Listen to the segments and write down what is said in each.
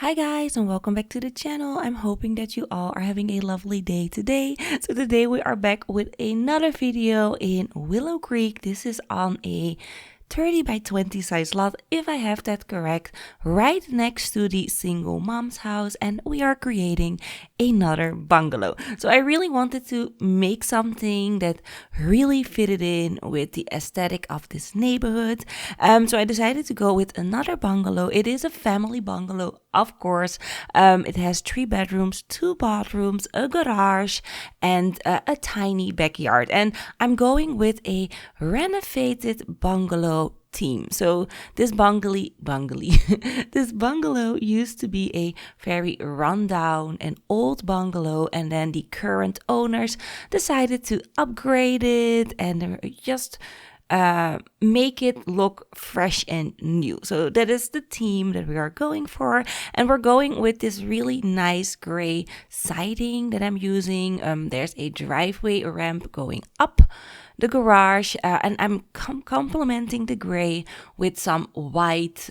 Hi guys and welcome back to the channel. I'm hoping that you all are having a lovely day today. So today we are back with another video in Willow Creek. This is on a 30 by 20 size lot, if I have that correct, right next to the single mom's house, and we are creating another bungalow. So I really wanted to make something that really fitted in with the aesthetic of this neighborhood. So I decided to go with another bungalow. It is a family bungalow, of course. It has 3 bedrooms, 2 bathrooms, a garage, and a tiny backyard. And I'm going with a renovated bungalow theme. So this this bungalow used to be a very rundown and old bungalow, and then the current owners decided to upgrade it and just make it look fresh and new. So that is the theme that we are going for, and we're going with this really nice gray siding that I'm using. There's a driveway ramp going up the garage, and I'm complementing the gray with some white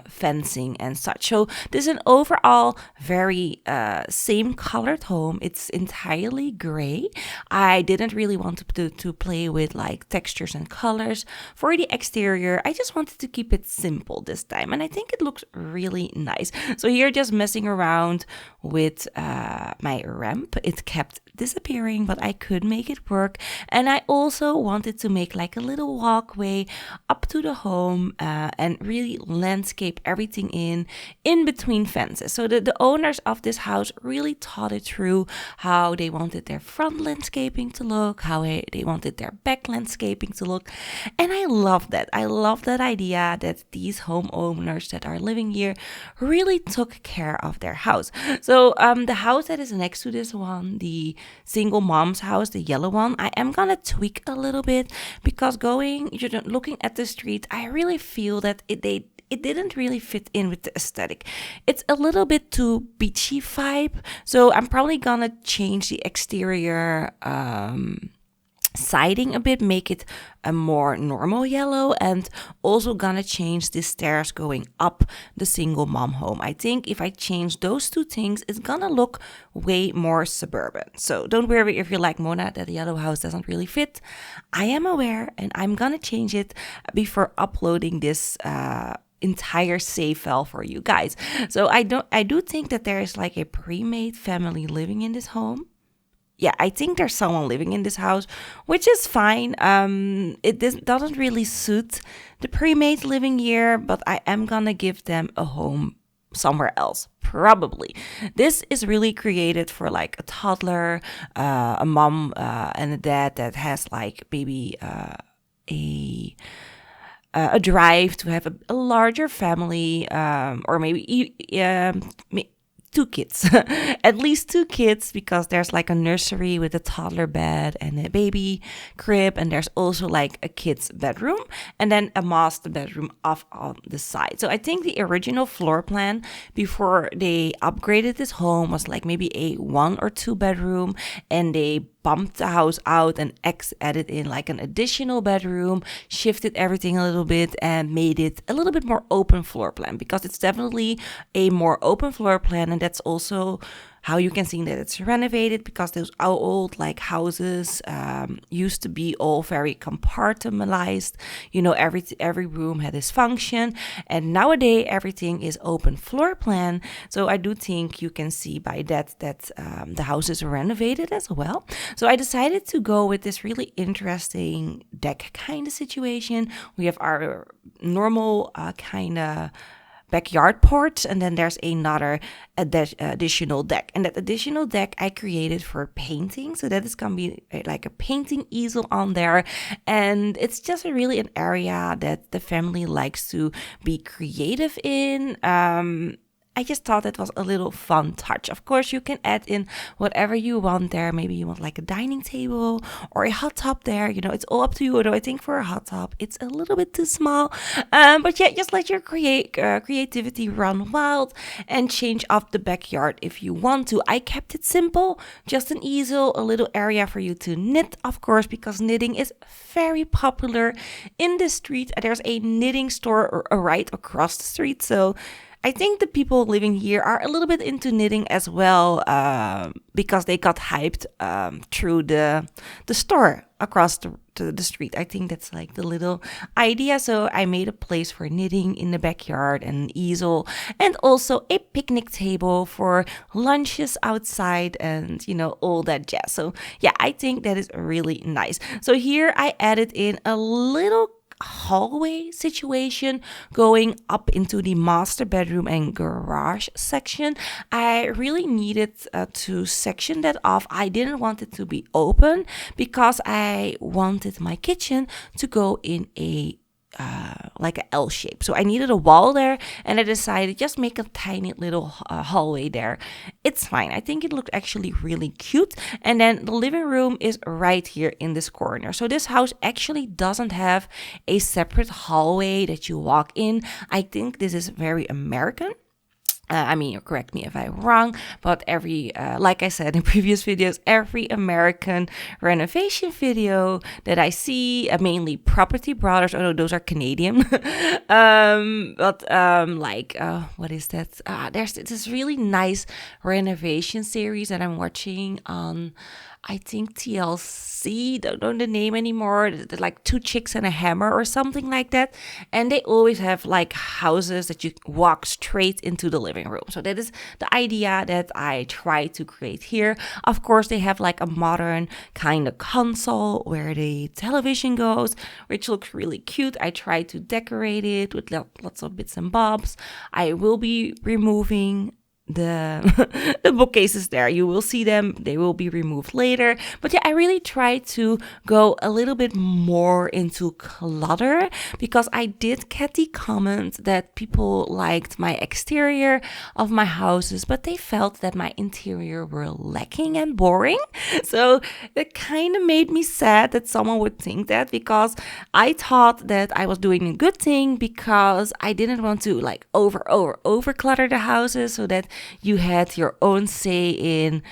fencing and such. So this is an overall very same colored home. It's entirely gray. I didn't really want to play with like textures and colors for the exterior. I just wanted to keep it simple this time, and I think it looks really nice. So here, just messing around with my ramp. It kept disappearing, but I could make it work. And I also wanted to make like a little walkway up to the home and really landscape everything in between fences. So the owners of this house really thought it through, how they wanted their front landscaping to look, how they wanted their back landscaping to look. And I love that. I love that idea that these homeowners that are living here really took care of their house. So the house that is next to this one, the single mom's house, the yellow one, I am gonna tweak a little bit, because looking at the street, I really feel that it didn't really fit in with the aesthetic. It's a little bit too beachy vibe, so I'm probably gonna change the exterior siding a bit, make it a more normal yellow, and also gonna change the stairs going up the single mom home. I think if I change those two things, it's gonna look way more suburban. So don't worry if you're like, Mona, that the yellow house doesn't really fit. I am aware, and I'm gonna change it before uploading this entire save file for you guys. So I do think that there is like a pre-made family living in this home. Yeah, I think there's someone living in this house, which is fine. It doesn't really suit the pre-made living here, but I am gonna give them a home somewhere else, probably. This is really created for like a toddler, a mom, and a dad that has like maybe a drive to have a larger family, or maybe 2 kids, at least 2 kids, because there's like a nursery with a toddler bed and a baby crib, and there's also like a kid's bedroom, and then a master bedroom off on the side. So I think the original floor plan before they upgraded this home was like maybe a 1 or 2 bedroom, and they bumped the house out and added in like an additional bedroom, shifted everything a little bit, and made it a little bit more open floor plan, because it's definitely a more open floor plan. And that's also how you can see that it's renovated, because those old like houses used to be all very compartmentalized. You know, every room had its function, and nowadays everything is open floor plan. So I do think you can see by that the house is renovated as well. So I decided to go with this really interesting deck kind of situation. We have our normal kind of backyard porch, and then there's another additional deck, and that additional deck I created for painting. So that is gonna be like a painting easel on there, and it's just really an area that the family likes to be creative in. I just thought it was a little fun touch. Of course, you can add in whatever you want there. Maybe you want like a dining table or a hot tub there. You know, it's all up to you. Although I think for a hot tub, it's a little bit too small. But yeah, just let your creativity run wild and change up the backyard if you want to. I kept it simple, just an easel, a little area for you to knit, of course, because knitting is very popular in the street. There's a knitting store right across the street. So I think the people living here are a little bit into knitting as well, because they got hyped through the store across the street. I think that's like the little idea. So I made a place for knitting in the backyard, and an easel, and also a picnic table for lunches outside, and all that jazz. So yeah, I think that is really nice. So here I added in a little hallway situation going up into the master bedroom and garage section. I really needed to section that off. I didn't want it to be open because I wanted my kitchen to go in a like a L shape. So I needed a wall there, and I decided just make a tiny little hallway there. It's fine. I think it looked actually really cute. And then the living room is right here in this corner. So this house actually doesn't have a separate hallway that you walk in. I think this is very American. I mean, correct me if I'm wrong, but like I said in previous videos, every American renovation video that I see, mainly Property Brothers, oh no, those are Canadian, what is that? There's this really nice renovation series that I'm watching on, I think TLC, don't know the name anymore, like Two Chicks and a Hammer or something like that. And they always have like houses that you walk straight into the living room. So that is the idea that I try to create here. Of course, they have like a modern kind of console where the television goes, which looks really cute. I try to decorate it with lots of bits and bobs. I will be removing the bookcases there. You will see them. They will be removed later. But yeah, I really try to go a little bit more into clutter because I did get the comment that people liked my exterior of my houses, but they felt that my interior were lacking and boring. So it kind of made me sad that someone would think that, because I thought that I was doing a good thing because I didn't want to like over clutter the houses, so that you had your own say in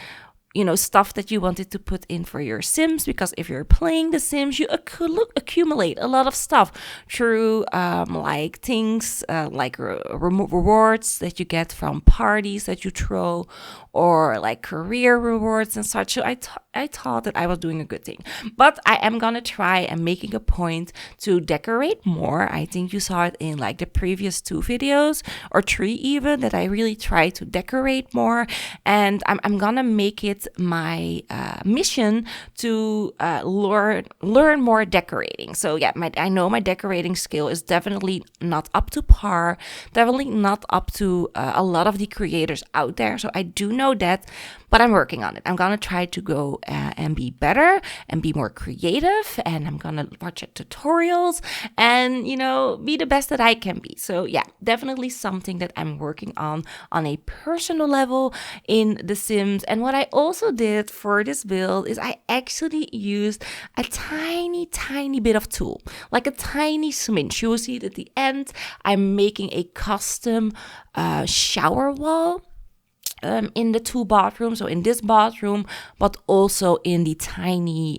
stuff that you wanted to put in for your Sims, because if you're playing the Sims, you accumulate a lot of stuff through like things like rewards that you get from parties that you throw, or like career rewards and such. So I thought that I was doing a good thing, but I am gonna try and making a point to decorate more. I think you saw it in like the previous 2 videos or 3 even, that I really try to decorate more, and I'm gonna make it my mission to learn more decorating. So yeah, I know my decorating skill is definitely not up to par, definitely not up to a lot of the creators out there. So I do know that, but I'm working on it. I'm gonna try to go and be better and be more creative, and I'm gonna watch tutorials and be the best that I can be. So yeah, definitely something that I'm working on a personal level in The Sims. And what I also did for this build is I actually used a tiny bit of tulle, like a tiny smidge. You will see it at the end. I'm making a custom shower wall in the 2 bathrooms, so in this bathroom, but also in the tiny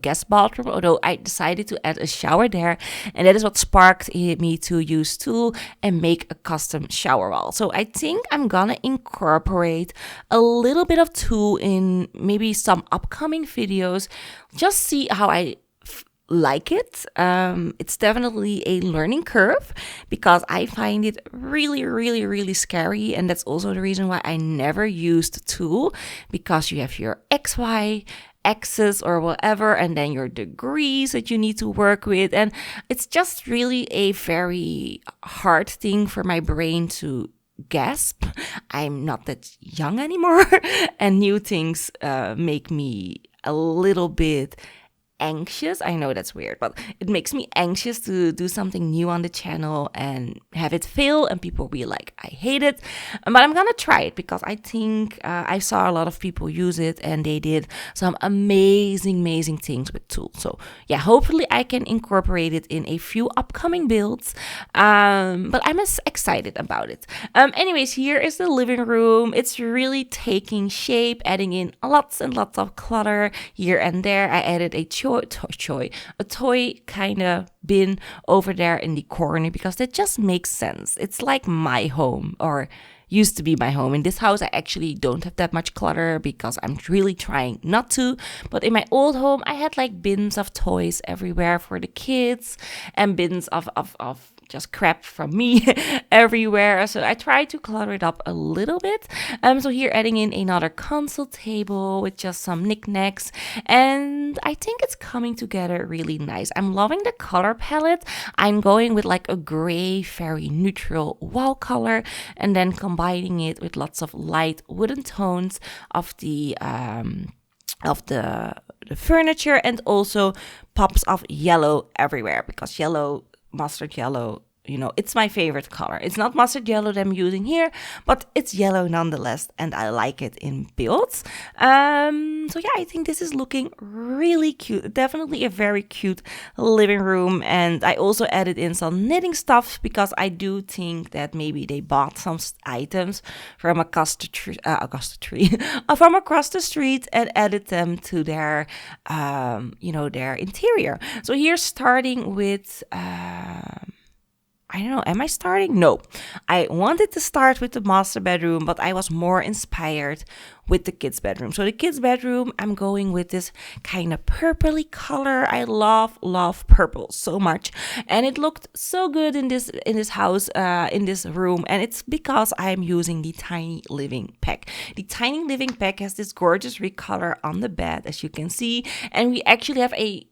guest bathroom, although I decided to add a shower there, and that is what sparked me to use tulle and make a custom shower wall. So I think I'm gonna incorporate a little bit of tulle in maybe some upcoming videos, just see how I like it. It's definitely a learning curve because I find it really scary, and that's also the reason why I never used tulle, because you have your XY axis or whatever, and then your degrees that you need to work with, and it's just really a very hard thing for my brain to grasp. I'm not that young anymore and new things make me a little bit anxious. I know that's weird, but it makes me anxious to do something new on the channel and have it fail and people be like, I hate it. But I'm gonna try it because I think I saw a lot of people use it and they did some amazing things with tools. So yeah, hopefully I can incorporate it in a few upcoming builds. But I'm excited about it. Anyways, here is the living room. It's really taking shape, adding in lots and lots of clutter here and there. I added a toy kind of bin over there in the corner because that just makes sense. It's like my home, or used to be my home. In this house, I actually don't have that much clutter because I'm really trying not to. But in my old home, I had like bins of toys everywhere for the kids and bins of just crap from me everywhere. So I try to clutter it up a little bit. So here adding in another console table with just some knickknacks, and I think it's coming together really nice. I'm loving the color palette. I'm going with like a gray, very neutral wall color, and then combining it with lots of light wooden tones of the furniture, and also pops of yellow everywhere because yellow, mustard yellow, it's my favorite color. It's not mustard yellow that I'm using here, but it's yellow nonetheless, and I like it in builds. So yeah, I think this is looking really cute. Definitely a very cute living room. And I also added in some knitting stuff because I do think that maybe they bought some items from across the from across the street and added them to their, their interior. So here, starting with, I don't know, am I starting? No. I wanted to start with the master bedroom, but I was more inspired with the kids' bedroom. So the kids' bedroom, I'm going with this kind of purpley color. I love purple so much. And it looked so good in this house, in this room. And it's because I'm using the Tiny Living pack. The Tiny Living pack has this gorgeous recolor on the bed, as you can see. And we actually have a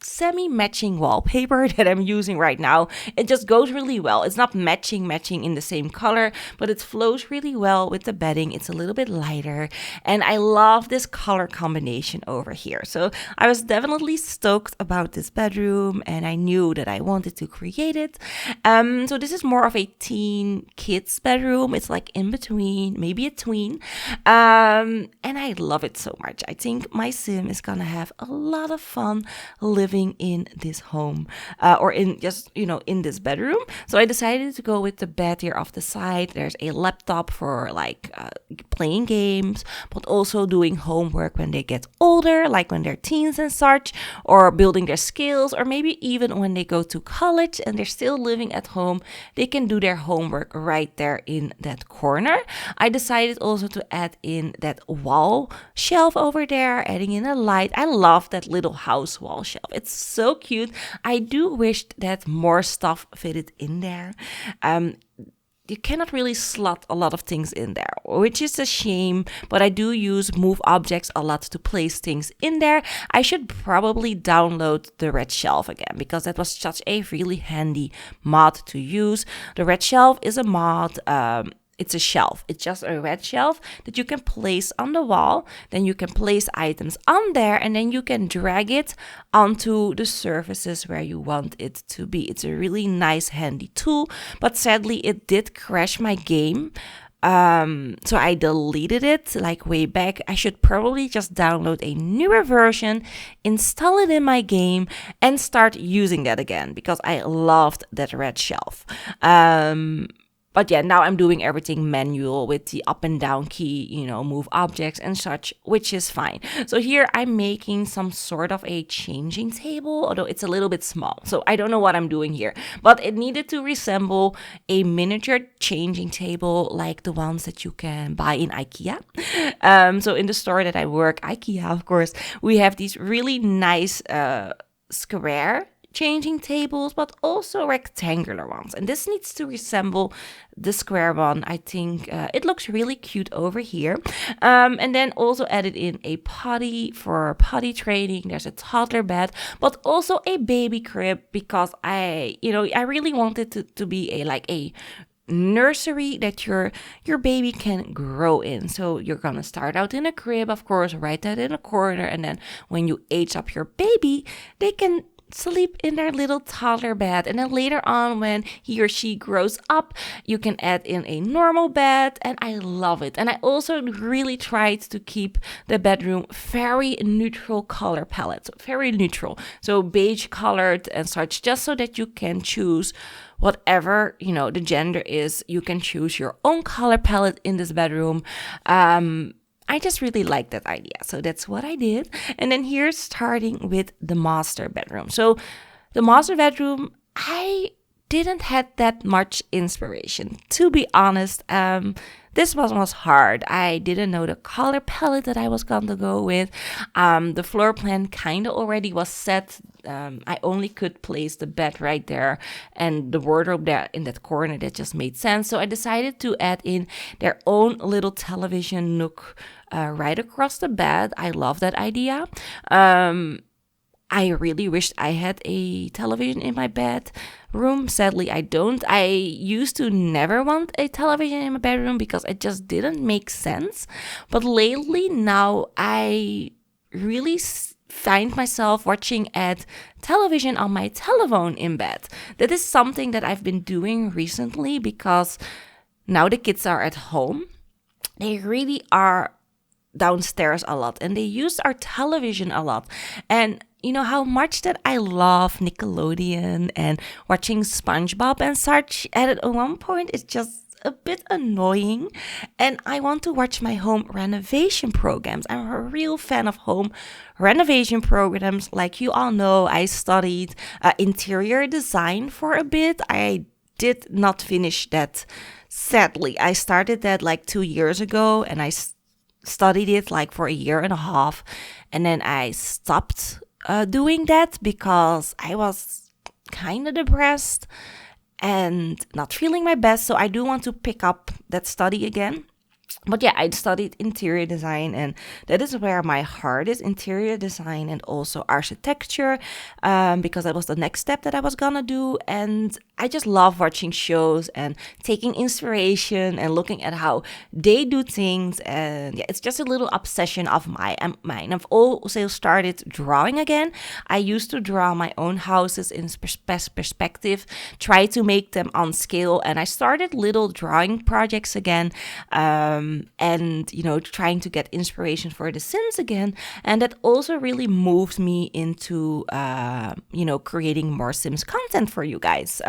semi-matching wallpaper that I'm using right now. It just goes really well. It's not matching in the same color, but it flows really well with the bedding. It's a little bit lighter, and I love this color combination over here. So I was definitely stoked about this bedroom, and I knew that I wanted to create it. So this is more of a teen kids bedroom. It's like in between, maybe a tween, and I love it so much. I think my sim is gonna have a lot of fun living in this home, or in just, in this bedroom. So I decided to go with the bed here off the side. There's a laptop for like playing games, but also doing homework when they get older, like when they're teens and such, or building their skills, or maybe even when they go to college and they're still living at home, they can do their homework right there in that corner. I decided also to add in that wall shelf over there, adding in a light. I love that little house wall shelf. It's so cute. I do wish that more stuff fitted in there. You cannot really slot a lot of things in there, which is a shame, but I do use Move Objects a lot to place things in there. I should probably download the red shelf again because that was such a really handy mod to use. The red shelf is a mod. It's a shelf. It's just a red shelf that you can place on the wall. Then you can place items on there, and then you can drag it onto the surfaces where you want it to be. It's a really nice, handy tool, but sadly it did crash my game. So I deleted it like way back. I should probably just download a newer version, install it in my game, and start using that again because I loved that red shelf. But yeah, now I'm doing everything manual with the up and down key, Move Objects and such, which is fine. So here I'm making some sort of a changing table, although it's a little bit small. So I don't know what I'm doing here, but it needed to resemble a miniature changing table like the ones that you can buy in IKEA. So in the store that I work, IKEA, of course, we have these really nice square changing tables, but also rectangular ones, and this needs to resemble the square one. I think it looks really cute over here. And then also added in a potty for potty training. There's a toddler bed, but also a baby crib because I really wanted to be a nursery that your baby can grow in. So you're gonna start out in a crib, of course, right out in a corner, and then when you age up your baby, they can sleep in their little toddler bed, and then later on when he or she grows up, you can add in a normal bed, and I love it. And I also really tried to keep the bedroom very neutral color palette, so very neutral, so beige colored and such, just so that you can choose whatever the gender is. You can choose your own color palette in this bedroom. I just really like that idea. So that's what I did. And then here's starting with the master bedroom. So the master bedroom, I didn't had that much inspiration. To be honest, this one was hard. I didn't know the color palette that I was going to go with. The floor plan kind of already was set. I only could place the bed right there and the wardrobe there in that corner. That just made sense. So I decided to add in their own little television nook right across the bed. I love that idea. I really wished I had a television in my bedroom. Sadly, I don't. I used to never want a television in my bedroom because it just didn't make sense. But lately, now I really find myself watching at television on my telephone in bed. That is something that I've been doing recently because now the kids are at home. They really are downstairs a lot and they use our television a lot. And you know how much that I love Nickelodeon and watching SpongeBob and such. And at one point, it's just a bit annoying. And I want to watch my home renovation programs. I'm a real fan of home renovation programs. Like you all know, I studied interior design for a bit. I did not finish that. Sadly, I started that like 2 years ago and I studied it like for a year and a half. And then I stopped doing that because I was kind of depressed and not feeling my best. So I do want to pick up that study again. But yeah, I studied interior design and that is where my heart is, interior design and also architecture, because that was the next step that I was gonna do. And I just love watching shows and taking inspiration and looking at how they do things. And yeah, it's just a little obsession of mine. I've also started drawing again. I used to draw my own houses in perspective, try to make them on scale. And I started little drawing projects again. And, you know, trying to get inspiration for The Sims again. And that also really moved me into, creating more Sims content for you guys.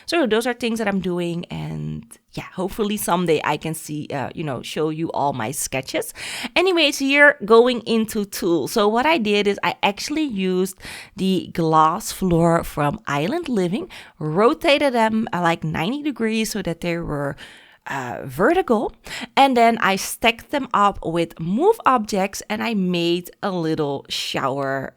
So those are things that I'm doing. And yeah, hopefully someday I can show you all my sketches. Anyways, here going into tools. So what I did is I actually used the glass floor from Island Living, rotated them like 90 degrees so that they were vertical, and then I stacked them up with move objects and I made a little shower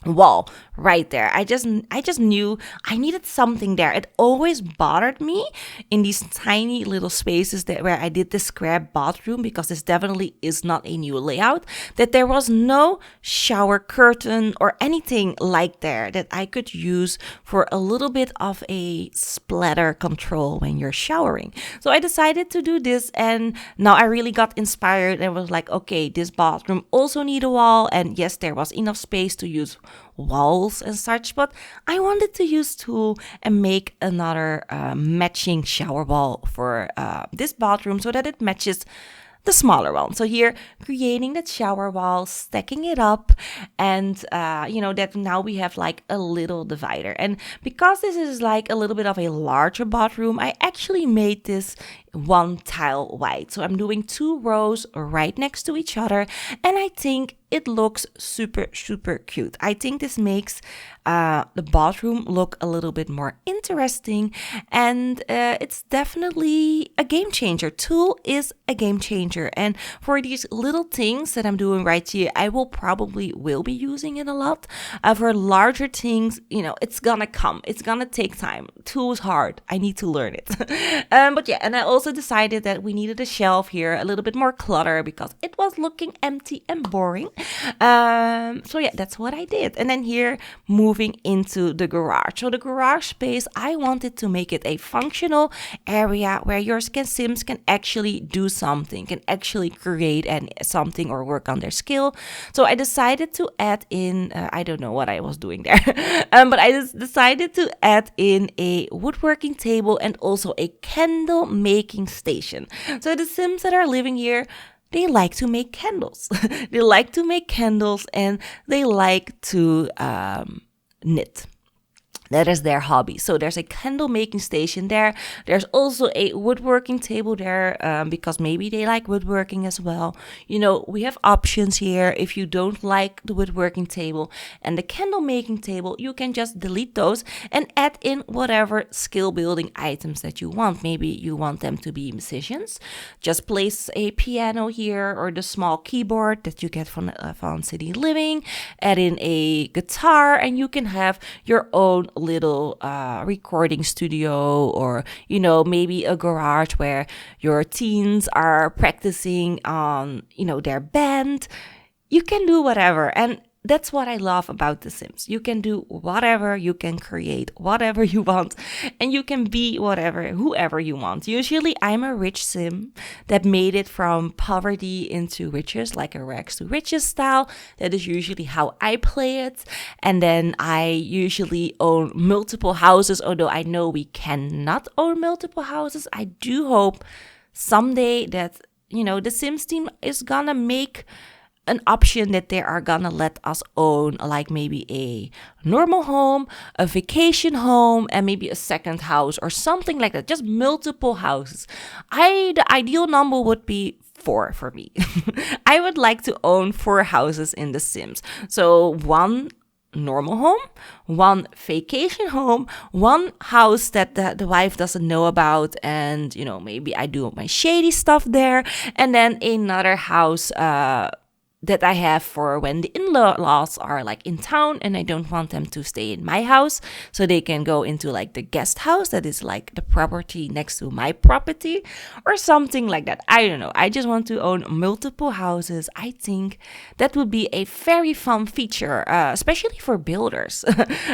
wall right there. I just knew I needed something there. It always bothered me in these tiny little spaces where I did the square bathroom, because this definitely is not a new layout, that there was no shower curtain or anything like there that I could use for a little bit of a splatter control when you're showering. So I decided to do this, and now I really got inspired and was like, okay, this bathroom also need a wall. And yes, there was enough space to use walls and such, but I wanted to use tool and make another matching shower wall for this bathroom so that it matches the smaller one. So here, creating that shower wall, stacking it up, and that now we have like a little divider. And because this is like a little bit of a larger bathroom, I actually made this one tile wide. So I'm doing 2 rows right next to each other, and I think it looks super, super cute. I think this makes the bathroom look a little bit more interesting, and it's definitely a game changer. Tool is a game changer, and for these little things that I'm doing right here, I will be using it a lot. For larger things, it's gonna come. It's gonna take time. Tool is hard. I need to learn it. But yeah, and I also decided that we needed a shelf here, a little bit more clutter, because it was looking empty and boring. So yeah, that's what I did. And then here, moving into the garage. So the garage space, I wanted to make it a functional area where your Sims can actually do something, can actually create something or work on their skill. So I decided to add in, I don't know what I was doing there, but I just decided to add in a woodworking table and also a candle making station. So the Sims that are living here, they like to make candles. They like to make candles, and they like to knit. That is their hobby. So there's a candle making station there. There's also a woodworking table there because maybe they like woodworking as well. You know, we have options here. If you don't like the woodworking table and the candle making table, you can just delete those and add in whatever skill building items that you want. Maybe you want them to be musicians. Just place a piano here or the small keyboard that you get from City Living. Add in a guitar and you can have your own little recording studio, or you know, maybe a garage where your teens are practicing on, you know, their band. You can do whatever, and that's what I love about The Sims. You can do whatever, you can create whatever you want, and you can be whoever you want. Usually I'm a rich sim that made it from poverty into riches, like a rags to riches style. That is usually how I play it. And then I usually own multiple houses, although I know we cannot own multiple houses. I do hope someday that, you know, the Sims team is gonna make an option that they are gonna let us own, like maybe a normal home, a vacation home, and maybe a second house or something like that. Just multiple houses. The ideal number would be 4 for me. I would like to own 4 houses in The Sims. So 1 normal home, 1 vacation home, 1 house that the wife doesn't know about, and you know, maybe I do my shady stuff there, and then another house that I have for when the in-laws are like in town and I don't want them to stay in my house, so they can go into like the guest house that is like the property next to my property or something like that. I don't know. I just want to own multiple houses. I think that would be a very fun feature, especially for builders,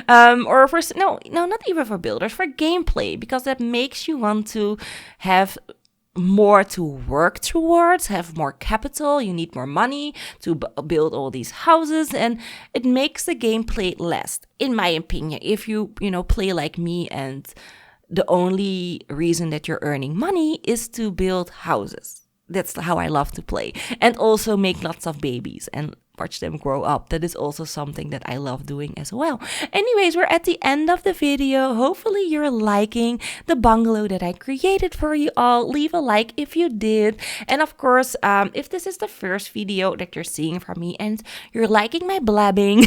or for not even for builders, for gameplay, because that makes you want to have more to work towards, have more capital. You need more money to build all these houses, and it makes the gameplay less, in my opinion. If you play like me and the only reason that you're earning money is to build houses. That's how I love to play, and also make lots of babies and watch them grow up. That is also something that I love doing as well. Anyways, we're at the end of the video. Hopefully you're liking the bungalow that I created for you all. Leave a like if you did. And of course, if this is the first video that you're seeing from me and you're liking my blabbing,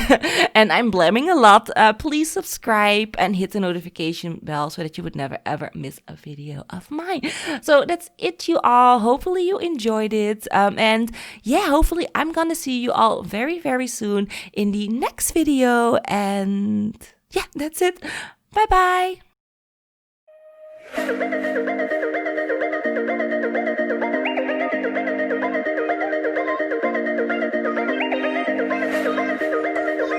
and I'm blabbing a lot, please subscribe and hit the notification bell so that you would never ever miss a video of mine. So that's it, you all. Hopefully you enjoyed it. And yeah, hopefully I'm gonna see you all very, very soon in the next video. And yeah, that's it. Bye bye.